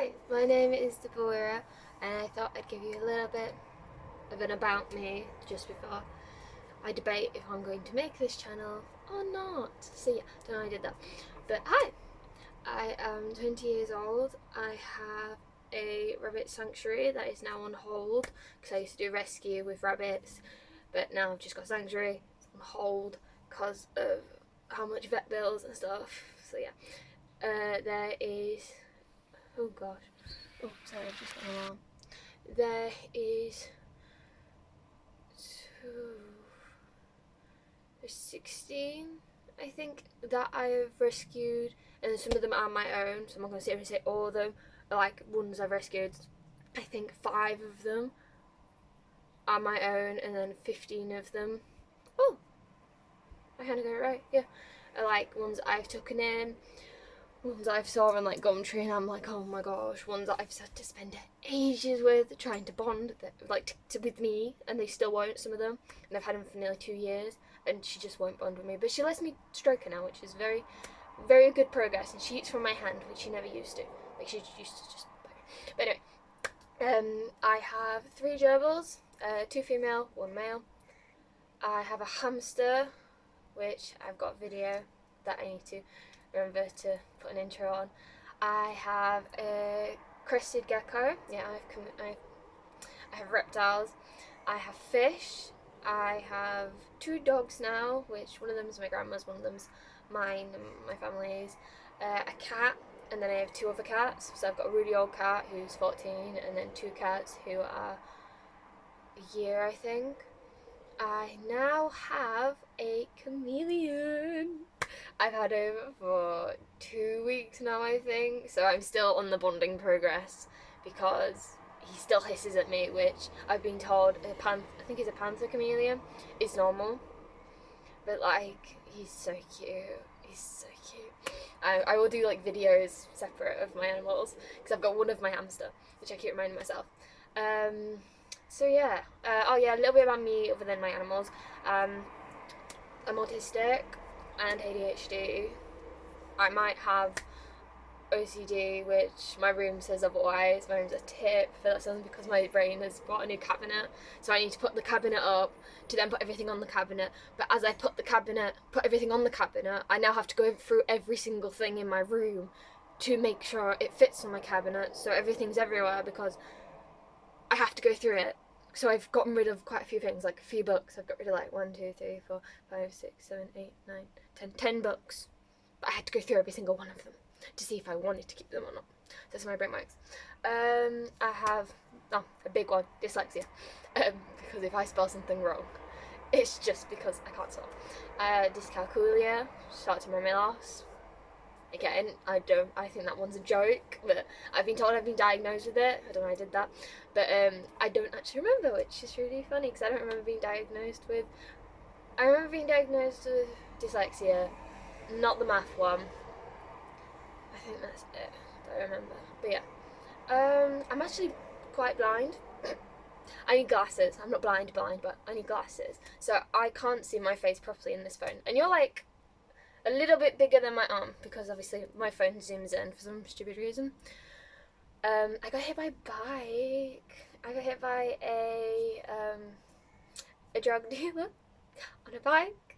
Hi, my name is Deborah, and I thought I'd give you a little bit of an about me just before I debate if I'm going to make this channel or not. So yeah, don't know I did that. But hi, I am 20 years old. I have a rabbit sanctuary that is now on hold because I used to do rescue with rabbits, but now I've just got sanctuary. It's on hold because of how much vet bills and stuff. So yeah, there is. Oh gosh. Oh, sorry, I've just got an alarm. There is 16, I think, that I have rescued, and some of them are my own, so I'm not going to sit here and say all of them are like ones I've rescued. I think 5 of them are my own, and then 15 of them, oh, I kind of got it right, yeah, are like ones I've taken in, ones I've saw on like Gumtree and I'm like, oh my gosh, ones that I've had to spend ages with trying to bond like with me, and they still won't, some of them, and I've had them for nearly 2 years and she just won't bond with me, but she lets me stroke her now, which is very, very good progress, and she eats from my hand, which she never used to, like she used to just bite me. But anyway, I have 3 gerbils, 2 female, 1 male. I have a hamster, which I've got a video that I need to remember to put an intro on. I have a crested gecko. Yeah, I have reptiles. I have fish. I have 2 dogs now, which one of them is my grandma's, one of them's mine and my family's. A cat, and then I have 2 other cats. So I've got a really old cat who's 14, and then 2 cats who are a year, I think. I now have a chameleon. I've had him for 2 weeks now, I think, so I'm still on the bonding progress because he still hisses at me, which I've been told I think he's a panther chameleon, is normal. But like, he's so cute. He's so cute. I will do like videos separate of my animals because I've got one of my hamster, which I keep reminding myself. So yeah, oh yeah, a little bit about me other than my animals. I'm autistic and ADHD. I might have OCD, which my room says otherwise. My room's a tip for that reason because my brain has got a new cabinet, so I need to put the cabinet up to then put everything on the cabinet. But as I put everything on the cabinet, I now have to go through every single thing in my room to make sure it fits on my cabinet, so everything's everywhere because I have to go through it. So I've gotten rid of quite a few things, like a few books. I've got rid of like 1, 2, 3, 4, 5, 6, 7, 8, 9, 10 books. But I had to go through every single one of them to see if I wanted to keep them or not. So that's my brain works. I have a big one, dyslexia. Because if I spell something wrong, it's just because I can't spell. Dyscalculia, shout out to my loss. Again, I think that one's a joke, but I've been told I've been diagnosed with it. I don't know I did that, but I don't actually remember, which is really funny because I don't remember being diagnosed with. I remember being diagnosed with dyslexia, not the math one. I think that's it that I remember. But yeah, I'm actually quite blind. I need glasses. I'm not blind, but I need glasses, so I can't see my face properly in this phone. And you're like a little bit bigger than my arm because obviously my phone zooms in for some stupid reason. I got hit by a bike. I got hit by a drug dealer on a bike.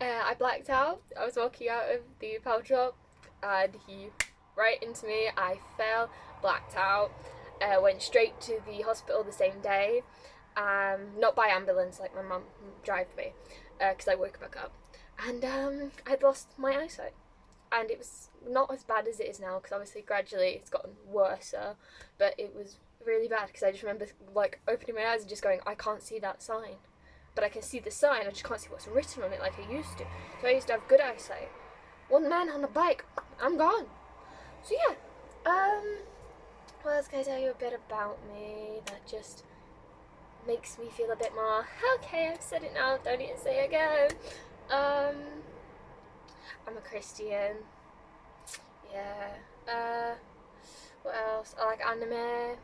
I blacked out. I was walking out of the power shop and he right into me. I fell, blacked out, went straight to the hospital the same day. Not by ambulance, like my mum drove me because I woke back up. And I'd lost my eyesight, and it was not as bad as it is now because obviously gradually it's gotten worse, but it was really bad because I just remember like opening my eyes and just going, I can't see that sign, but I can see the sign, I just can't see what's written on it like I used to. So I used to have good eyesight. One man on a bike, I'm gone. So yeah, what else can I tell you a bit about me that just makes me feel a bit more, okay, I've said it now, don't need to say it again. I'm a Christian. Yeah. What else? I like anime.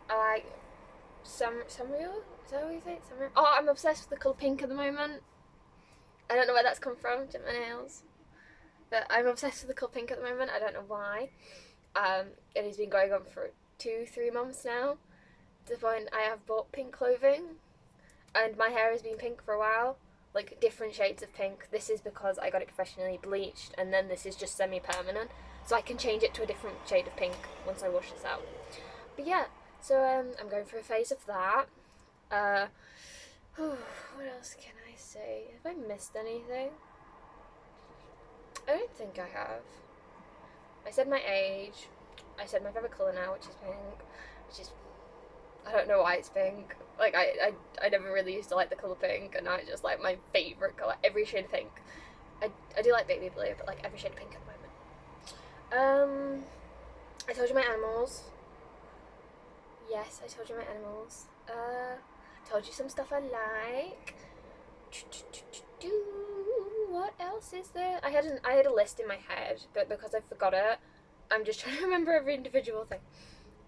I like Sanrio. Is that what you say? Sanrio? Oh, I'm obsessed with the colour pink at the moment. I don't know where that's come from. Did my nails. but I'm obsessed with the colour pink at the moment. I don't know why. It has been going on for 2-3 months now, to the point I have bought pink clothing, and my hair has been pink for a while, like different shades of pink. This is because I got it professionally bleached, and then this is just semi-permanent, so I can change it to a different shade of pink once I wash this out. But yeah, so I'm going through a phase of that. What else can I say? Have I missed anything? I don't think I have. I said my age. I said my favourite colour now, which is pink. Which is, I don't know why it's pink. Like, I never really used to like the colour pink, and now it's just like my favourite colour. Every shade of pink. I do like baby blue, but like every shade of pink at the moment. I told you my animals. Yes, I told you my animals. Told you some stuff I like. What else is there? I had a list in my head, but because I forgot it, I'm just trying to remember every individual thing.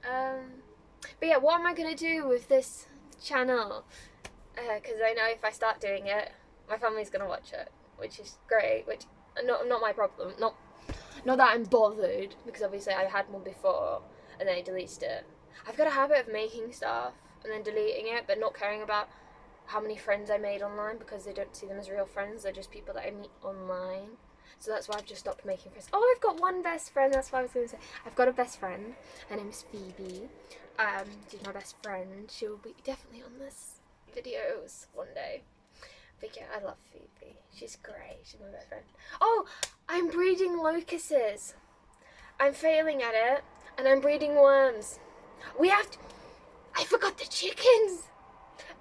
But yeah, what am I gonna do with this channel? Because I know if I start doing it, my family's gonna watch it, which is great. Which not my problem. Not that I'm bothered, because obviously I had one before and then I deleted it. I've got a habit of making stuff and then deleting it, but not caring about how many friends I made online, because they don't see them as real friends. They're just people that I meet online. So that's why I've just stopped making friends. Oh, I've got one best friend. That's what I was going to say. I've got a best friend. Her name's Phoebe. She's my best friend. She will be definitely on this videos one day. But yeah, I love Phoebe. She's great. She's my best friend. Oh, I'm breeding locusts. I'm failing at it, and I'm breeding worms. I forgot the chickens.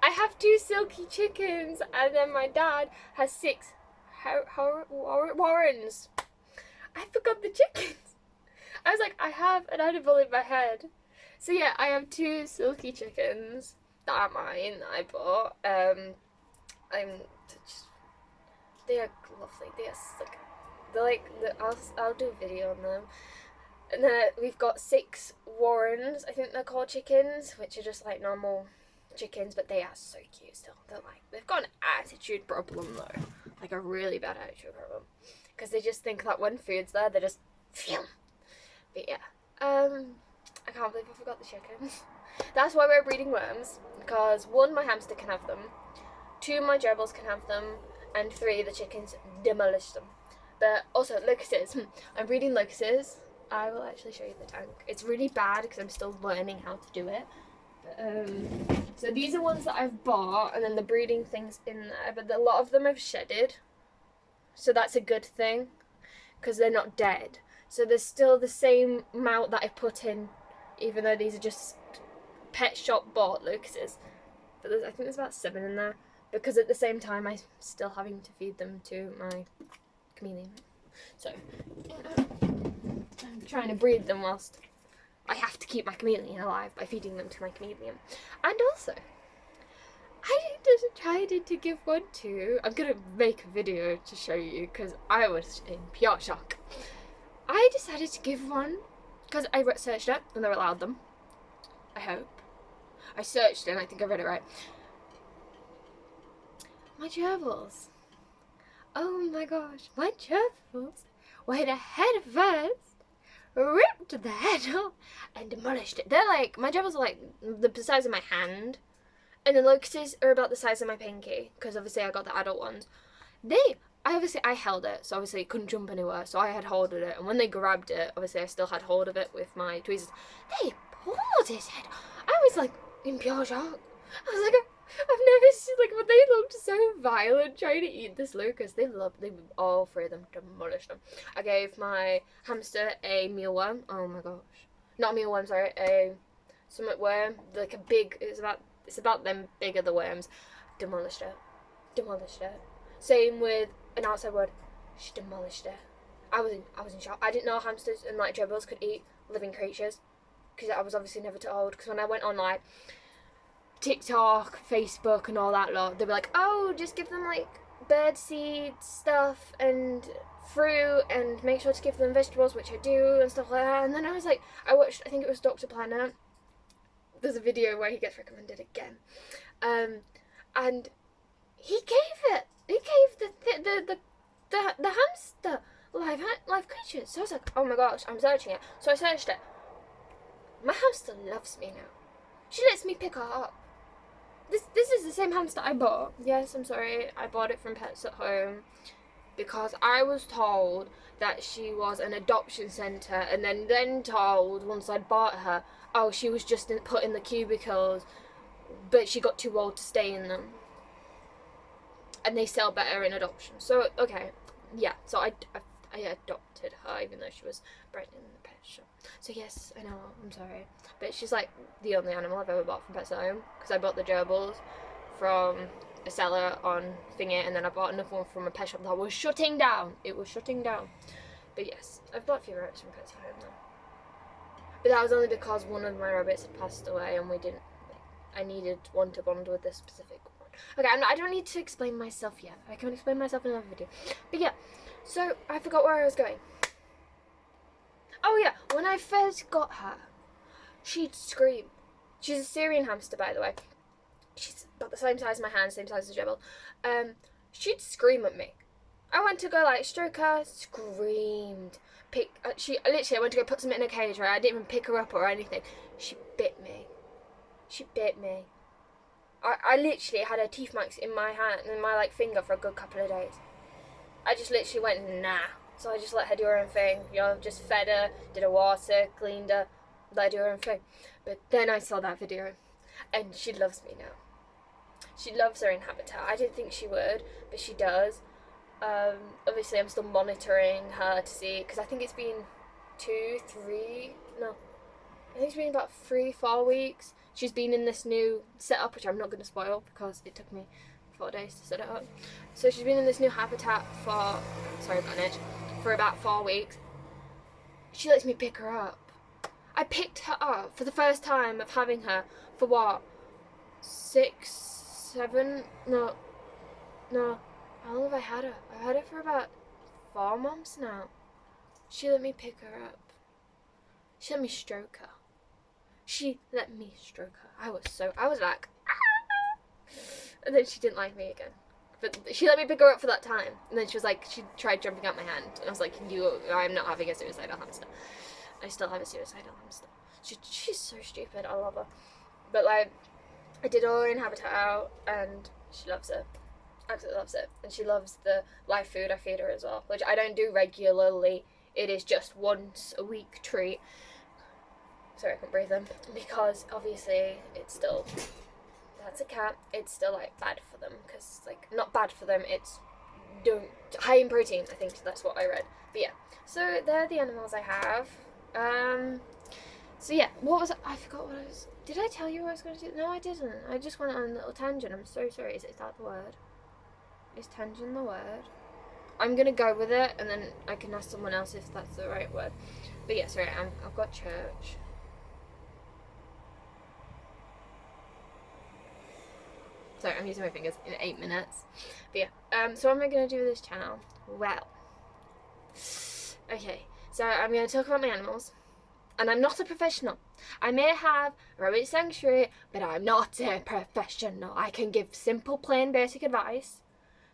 I have 2 silky chickens, and then my dad has 6 warrens. I forgot the chickens. I was like, I have an animal in my head. So yeah, I have 2 silky chickens that are mine, that I bought. They are lovely. I'll do a video on them. And then we've got 6 warrens. I think they're called chickens, which are just like normal chickens, but they are so cute still. They've got an attitude problem though, like a really bad attitude problem, because they just think that when food's there, they just phew. But yeah, I can't believe I forgot the chickens. That's why we're breeding worms, because 1, my hamster can have them, 2, my gerbils can have them, and 3, the chickens demolish them. But also locusts. I'm breeding locusts. I will actually show you the tank. It's really bad because I'm still learning how to do it. So these are ones that I've bought, and then the breeding things in there, but a lot of them I've shedded, so that's a good thing because they're not dead. So there's still the same amount that I put in, even though these are just pet shop bought locusts. But I think there's about 7 in there, because at the same time I'm still having to feed them to my chameleon. So I'm trying to breed them whilst I have to keep my chameleon alive by feeding them to my chameleon. And also, I decided to give one to... I'm going to make a video to show you because I was in pure shock. I decided to give one because I searched it and they're allowed them. I hope. I searched it and I think I read it right. My gerbils. Oh my gosh, my gerbils went ahead first, ripped the head off, and demolished it. They're like, my gerbils are like the size of my hand, and the locusts are about the size of my pinky, because obviously I got the adult ones. I held it, so obviously it couldn't jump anywhere, so I had hold of it, and when they grabbed it, obviously I still had hold of it with my tweezers. They pulled his head. I was like in pure shock. I was like, I've never seen, like, but they looked so violent trying to eat this locust. They all 3 of them demolished them. I gave my hamster a mealworm. Oh my gosh. Not a mealworm, sorry, a summit worm. Like a big, it's about them big are the worms. Demolished it. Demolished it. Same with an outside word. She demolished it. I was in shock. I didn't know hamsters and like gerbils could eat living creatures, because I was obviously never told. Because when I went on like TikTok, Facebook and all that lot, they were like, oh, just give them like bird seed stuff and fruit and make sure to give them vegetables, which I do, and stuff like that. And then I was like, I watched, I think it was Dr. Planet. There's a video where he gets recommended again. And he gave the hamster live creatures. So I was like, oh my gosh, I'm searching it. So I searched it. My hamster loves me now. She lets me pick her up. This is the same hamster I bought. Yes, I'm sorry, I bought it from Pets at Home because I was told that she was an adoption centre, and then told once I'd bought her, oh, she was just put in the cubicles, but she got too old to stay in them, and they sell better in adoption. So okay, yeah, so I adopted her even though she was bred in the pet shop. So yes, I know, I'm sorry, but she's like the only animal I've ever bought from Pets at Home, because I bought the gerbils from a seller on Thingy, and then I bought another one from a pet shop that was shutting down. It was shutting down. But yes, I've bought a few rabbits from Pets at Home now. But that was only because one of my rabbits had passed away, and I needed one to bond with this specific one. Okay, I don't need to explain myself yet. I can explain myself in another video. But yeah, so I forgot where I was going. Oh yeah, when I first got her, she'd scream. She's a Syrian hamster, by the way. She's about the same size as my hand, same size as Jebel. She'd scream at me. I went to go like stroke her, screamed. I went to go put something in a cage, right? I didn't even pick her up or anything. She bit me. She bit me. I literally had her teeth marks in my hand, in my like finger for a good couple of days. I just literally went nah. So I just let her do her own thing. You know, just fed her, did her water, cleaned her, let her do her own thing. But then I saw that video, and she loves me now. She loves her in habitat. I didn't think she would, but she does. Obviously I'm still monitoring her to see, because I think it's been I think it's been about 3-4 weeks. She's been in this new setup, which I'm not going to spoil because it took me 4 days to set it up. So she's been in this new habitat for, sorry about an itch, for about 4 weeks. She lets me pick her up. I picked her up for the first time of having her for what? 6, 7, no. How long have I had her? I've had her for about 4 months now. She let me pick her up. She let me stroke her. She let me stroke her. I was like, ah! And then she didn't like me again. But she let me pick her up for that time. And then she was like, she tried jumping out my hand. And I was like, I'm not having a suicidal hamster. I still have a suicidal hamster. She's so stupid. I love her. But like, I did all her in habitat out, and she loves it. Absolutely loves it. And she loves the live food I feed her as well, which I don't do regularly. It is just once a week treat. Sorry, I can't breathe them. Because obviously it's still, that's a cat, it's still like bad for them. Because like, not bad for them, it's high in protein, I think that's what I read. But yeah, so they're the animals I have. So yeah, I forgot what I was, did I tell you what I was going to do? No, I didn't. I just went on a little tangent. I'm so sorry. Is that the word? Is tangent the word? I'm going to go with it, and then I can ask someone else if that's the right word. But yeah, sorry, I've got church. Sorry, I'm using my fingers in 8 minutes. But yeah, so what am I going to do with this channel? Well, okay, so I'm going to talk about my animals. And I'm not a professional. I may have a rabbit sanctuary, but I'm not a professional. I can give simple, plain, basic advice,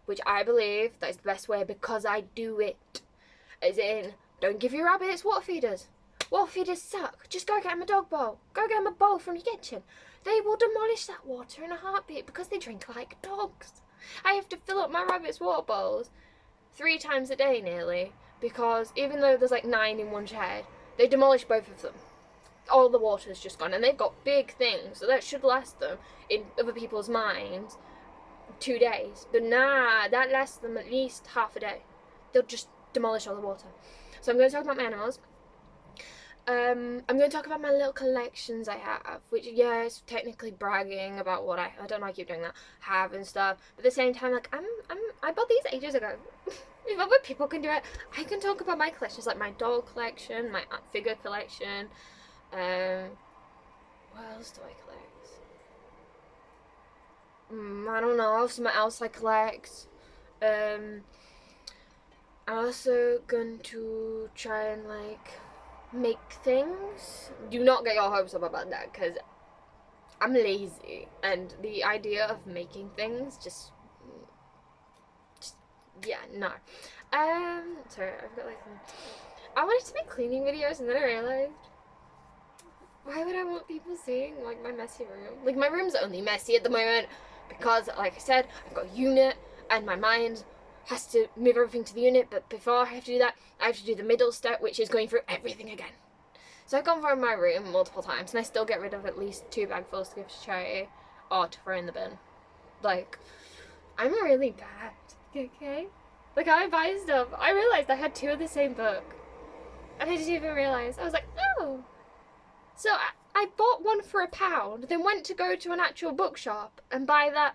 which I believe that is the best way because I do it. As in, don't give your rabbits water feeders. Water feeders suck. Just go get them a dog bowl. Go get them a bowl from your kitchen. They will demolish that water in a heartbeat because they drink like dogs. I have to fill up my rabbits' water bowls 3 times a day nearly, because even though there's like 9 in one shed, they demolished both of them. All the water's just gone, and they've got big things, so that should last them, in other people's minds, 2 days. But nah, that lasts them at least half a day. They'll just demolish all the water. So I'm going to talk about my animals. I'm going to talk about my little collections I have, which, yeah, is technically bragging about what I don't know, I keep doing that, have and stuff. But at the same time, like, I bought these ages ago. If other people can do it, I can talk about my collections, like my doll collection, my figure collection. What else do I collect? I don't know, something else I collect. I'm also going to try and like make things. Do not get your hopes up about that, because I'm lazy, and the idea of making things just yeah, no. Sorry, I've got like I wanted to make cleaning videos, and then I realized, why would I want people seeing like my messy room? Like, my room's only messy at the moment because, like I said, I've got a unit and my mind has to move everything to the unit, but before I have to do that, I have to do the middle step, which is going through everything again. So I've gone through my room multiple times, and I still get rid of at least 2 bagfuls to give to charity or to throw in the bin. Like, I'm really bad, okay? Like, I buy stuff. I realised I had 2 of the same book, and I didn't even realise. I was like, oh. So I bought one for £1, then went to go to an actual bookshop and buy that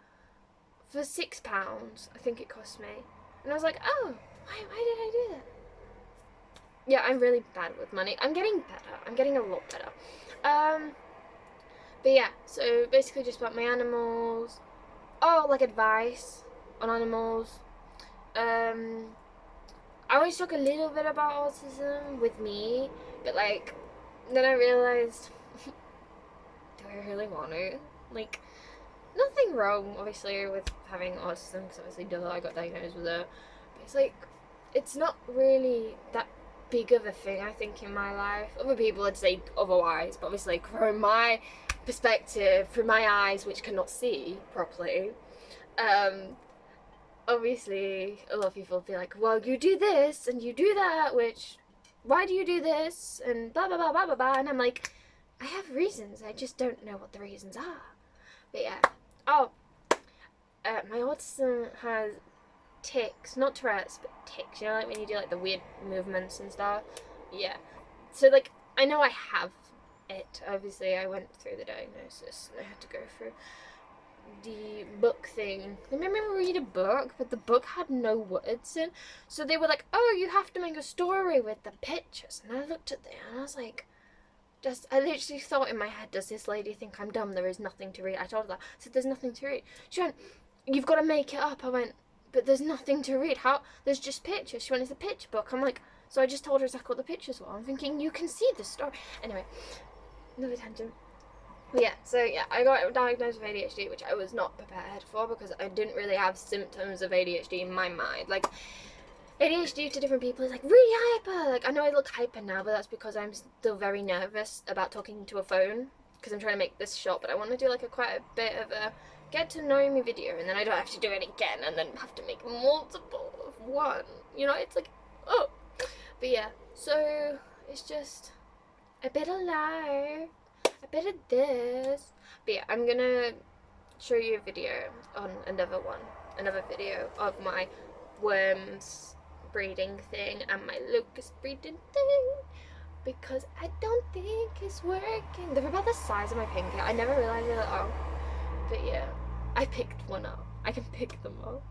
for £6, I think it cost me. And I was like, oh, why did I do that? Yeah, I'm really bad with money. I'm getting better. I'm getting a lot better. But yeah, so basically just about my animals. Oh, like advice on animals. I always talk a little bit about autism with me, but like, then I realized, do I really want to? Like, nothing wrong, obviously, with having autism, because obviously, I got diagnosed with it. But it's like, it's not really that big of a thing, I think, in my life. Other people would say otherwise, but obviously, from my perspective, through my eyes, which cannot see properly, obviously, a lot of people feel like, well, you do this, and you do that, which, why do you do this, and blah, blah, blah, blah, blah, blah, and I'm like, I have reasons, I just don't know what the reasons are. But yeah. Oh, my autism has tics, not Tourette's, but tics, you know, like when you do like the weird movements and stuff. Yeah. So like, I know I have it. Obviously, I went through the diagnosis and I had to go through the book thing. I remember read a book, but the book had no words in. So they were like, oh, you have to make a story with the pictures. And I looked at them and I was like, I literally thought in my head, does this lady think I'm dumb? There is nothing to read. I told her that. I said, there's nothing to read. She went, you've got to make it up. I went, but there's nothing to read. How? There's just pictures. She went, it's a picture book. I'm like, so I just told her exactly what the pictures were. I'm thinking, you can see the story. Anyway, another tangent. But yeah, so yeah, I got diagnosed with ADHD, which I was not prepared for because I didn't really have symptoms of ADHD in my mind. Like, ADHD to different people is like really hyper. Like, I know I look hyper now, but that's because I'm still very nervous about talking to a phone because I'm trying to make this short. But I want to do like quite a bit of a get to know me video, and then I don't have to do it again, and then have to make multiple of one. You know, it's like, oh. But yeah, so it's just a bit of life, a bit of this. But yeah, I'm gonna show you a video on another video of my worms breeding thing and my locust breeding thing, because I don't think it's working. They're about the size of my pinky. I never realized it at all. But yeah, I picked one up. I can pick them up.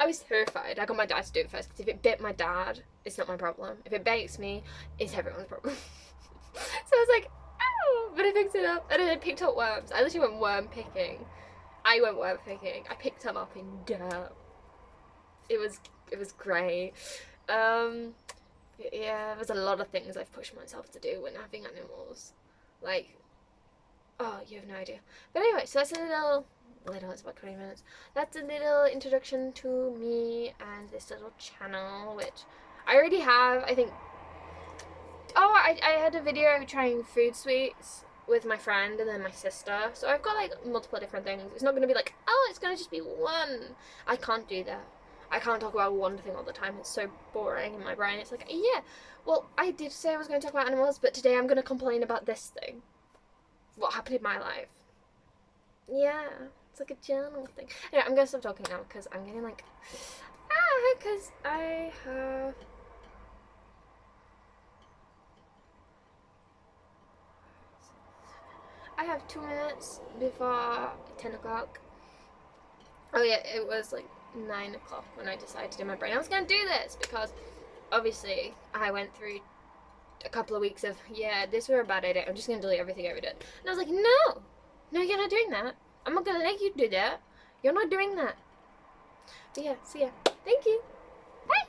I was terrified. I got my dad to do it first, because if it bit my dad, it's not my problem. If it bites me, it's everyone's problem. So I was like, ow! But I picked it up, and then I picked up worms. I literally went worm picking. I picked them up in dirt. It was great. Yeah, there's a lot of things I've pushed myself to do when having animals. Like, oh, you have no idea. But anyway, so that's a little, it's about 20 minutes. That's a little introduction to me and this little channel, which I already have, I think. Oh, I had a video trying food sweets with my friend and then my sister. So I've got like multiple different things. It's not going to be like, oh, it's going to just be one. I can't do that. I can't talk about one thing all the time. It's so boring in my brain. It's like, yeah, well, I did say I was going to talk about animals, but today I'm going to complain about this thing. What happened in my life. Yeah, it's like a journal thing. Anyway, I'm going to stop talking now because I'm getting like, because I have 2 minutes before 10 o'clock. Oh yeah, it was like 9 o'clock when I decided in my brain I was going to do this, because obviously I went through a couple of weeks of, yeah, this was a bad idea, I'm just going to delete everything I ever did. And I was like, no, you're not doing that. I'm not going to let you do that. You're not doing that. But yeah, so yeah, thank you. Bye.